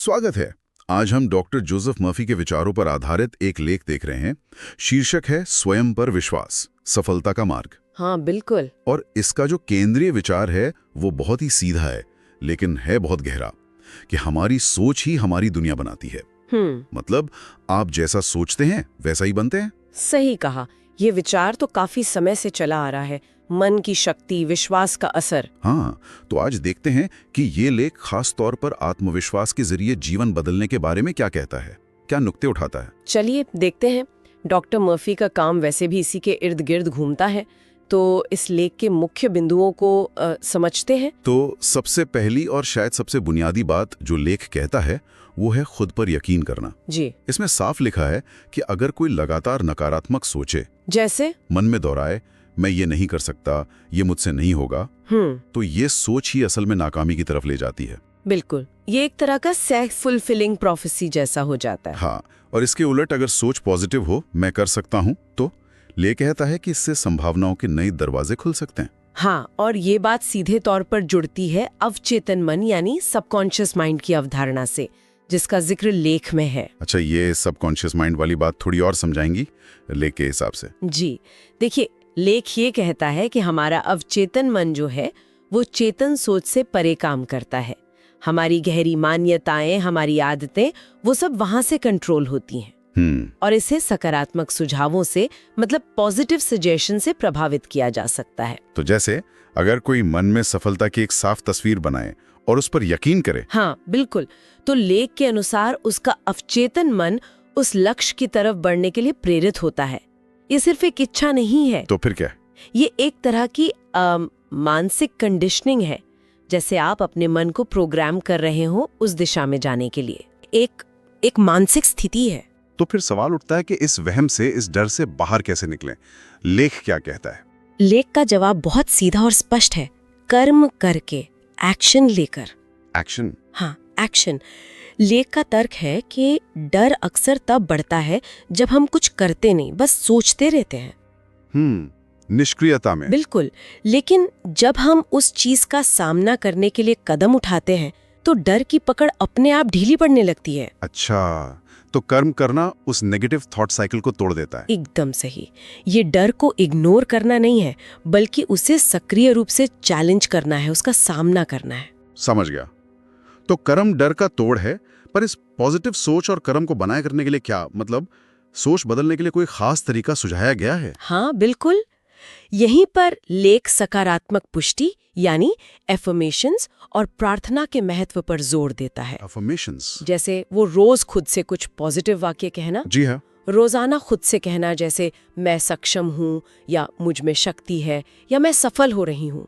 स्वागत है। आज हम डॉक्टर जोसेफ मर्फी के विचारों पर आधारित एक लेख देख रहे हैं। शीर्षक है स्वयं पर विश्वास, सफलता का मार्ग। हाँ बिल्कुल। और इसका जो केंद्रीय विचार है वो बहुत ही सीधा है, लेकिन है बहुत गहरा, कि हमारी सोच ही हमारी दुनिया बनाती है। मतलब आप जैसा सोचते हैं वैसा ही बनते हैं। सही कहा। ये विचार तो काफी समय से चला आ रहा है, मन की शक्ति, विश्वास का असर। हाँ, तो आज देखते हैं कि ये लेख खास तौर पर आत्मविश्वास के जरिए जीवन बदलने के बारे में क्या कहता है, क्या नुक्ते उठाता है। चलिए देखते हैं। डॉक्टर मर्फी का काम वैसे भी इसी के इर्द गिर्द घूमता है, तो इस लेख के मुख्य बिंदुओं को समझते हैं। तो सबसे पहली और शायद सबसे बुनियादी बात जो लेख कहता है वो है खुद पर यकीन करना। जी। इसमें साफ लिखा है कि अगर कोई लगातार नकारात्मक सोचे, जैसे मन में दोहराए मैं ये नहीं कर सकता, ये मुझसे नहीं होगा, तो ये सोच ही असल में नाकामी की तरफ ले जाती है। बिल्कुल, ये एक तरह का सेल्फ फुलफिलिंग प्रोफेसी जैसा हो जाता है। हाँ, और इसके उलट अगर सोच पॉजिटिव हो, मैं कर सकता हूँ, तो ले कहता है कि इससे संभावनाओं के नए दरवाजे खुल सकते हैं। हाँ, और ये बात सीधे तौर पर जुड़ती है अवचेतन मन यानी सबकॉन्शियस माइंड की अवधारणा से, जिसका जिक्र लेख में है। अच्छा, ये सबकॉन्शियस माइंड वाली बात थोड़ी और समझाएंगी लेख के हिसाब से? जी देखिए, लेख ये कहता है कि हमारा अवचेतन मन जो है वो चेतन सोच से परे काम करता है। हमारी गहरी मान्यताएं, हमारी आदतें, वो सब वहां से कंट्रोल होती हैं। और इसे सकारात्मक सुझावों से, मतलब पॉजिटिव सजेशन से प्रभावित किया जा सकता है। तो जैसे अगर कोई मन में सफलता की एक साफ तस्वीर बनाए और उस पर यकीन करे। हाँ बिल्कुल, तो लेख के अनुसार उसका अवचेतन मन उस लक्ष्य की तरफ बढ़ने के लिए प्रेरित होता है। ये सिर्फ एक इच्छा नहीं है। तो फिर क्या? ये एक तरह की मानसिक कंडीशनिंग है, जैसे आप अपने मन को प्रोग्राम कर रहे हो उस दिशा में जाने के लिए। एक मानसिक स्थिति है। तो फिर सवाल उठता है कि इस वहम से, इस डर से बाहर कैसे निकलें? लेख क्या कहता है? लेख का जवाब बहुत सीधा और स्पष्ट है, कर्म करके, एक्शन लेकर। एक्शन? हाँ, एक्शन। लेख का तर्क है कि डर अक्सर तब बढ़ता है जब हम कुछ करते नहीं, बस सोचते रहते हैं। निष्क्रियता में। बिल्कुल, लेकिन जब हम उस चीज का सामना करने के लिए कदम उठाते हैं तो डर की पकड़ अपने आप ढीली पड़ने लगती है। अच्छा, तो कर्म करना उस नेगेटिव थॉट साइकिल को तोड़ देता है। एकदम सही। ये डर को इग्नोर करना नहीं है, बल्कि उसे सक्रिय रूप से चैलेंज करना है, उसका सामना करना है। समझ गया। तो कर्म डर का तोड़ है, पर इस पॉजिटिव सोच और कर्म को बनाए करने के लिए क्या, मतलब सोच बदलने के लिए कोई खास तरीका सुझाया गया है? हाँ बिल्कुल, यहीं पर लेख सकारात्मक पुष्टि यानी एफर्मेशंस और प्रार्थना के महत्व पर जोर देता है। एफर्मेशंस? जैसे वो रोज खुद से कुछ पॉजिटिव वाक्य कहना। जी हाँ। रोजाना खुद से कहना, जैसे मैं सक्षम हूँ, या मुझ में शक्ति है, या मैं सफल हो रही हूँ।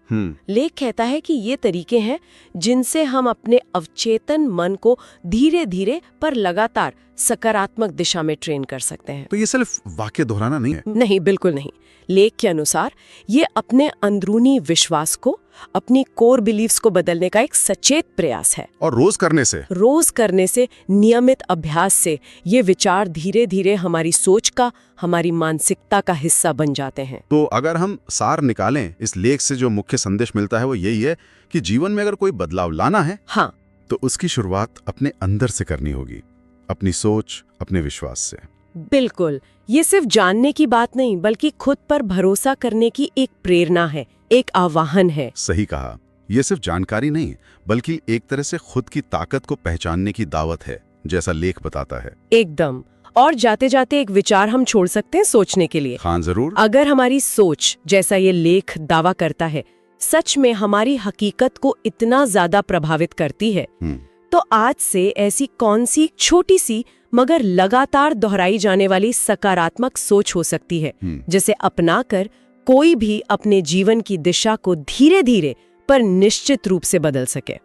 लेख कहता है कि ये तरीके हैं जिनसे हम अपने अवचेतन मन को धीरे धीरे पर लगातार सकारात्मक दिशा में ट्रेन कर सकते हैं। तो ये सिर्फ वाक्य दोहराना नहीं है? नहीं, बिल्कुल नहीं। लेख के अनुसार ये अपने अंदरूनी विश्वास को, अपनी कोर बिलीव्स को बदलने का एक सचेत प्रयास है। और रोज करने से, नियमित अभ्यास से ये विचार धीरे धीरे हमारी सोच का, हमारी मानसिकता का हिस्सा बन जाते हैं। तो अगर हम सार निकालें, इस लेख से जो मुख्य संदेश मिलता है वो यही है कि जीवन में अगर कोई बदलाव लाना है, हाँ, तो उसकी शुरुआत अपने अंदर से करनी होगी, अपनी सोच, अपने विश्वास से। बिल्कुल, ये सिर्फ जानने की बात नहीं, बल्कि खुद पर भरोसा करने की एक प्रेरणा है, एक आह्वान है। सही कहा। ये सिर्फ जानकारी नहीं, बल्कि एक तरह से खुद की ताकत को पहचानने की दावत है, जैसा लेख बताता है। एकदम। और जाते जाते एक विचार हम छोड़ सकते हैं सोचने के लिए। हाँ जरूर। अगर हमारी सोच, जैसा ये लेख दावा करता है, सच में हमारी हकीकत को इतना ज्यादा प्रभावित करती है, तो आज से ऐसी कौन सी छोटी सी मगर लगातार दोहराई जाने वाली सकारात्मक सोच हो सकती है, जिसे अपनाकर कोई भी अपने जीवन की दिशा को धीरे धीरे पर निश्चित रूप से बदल सके।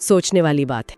सोचने वाली बात है।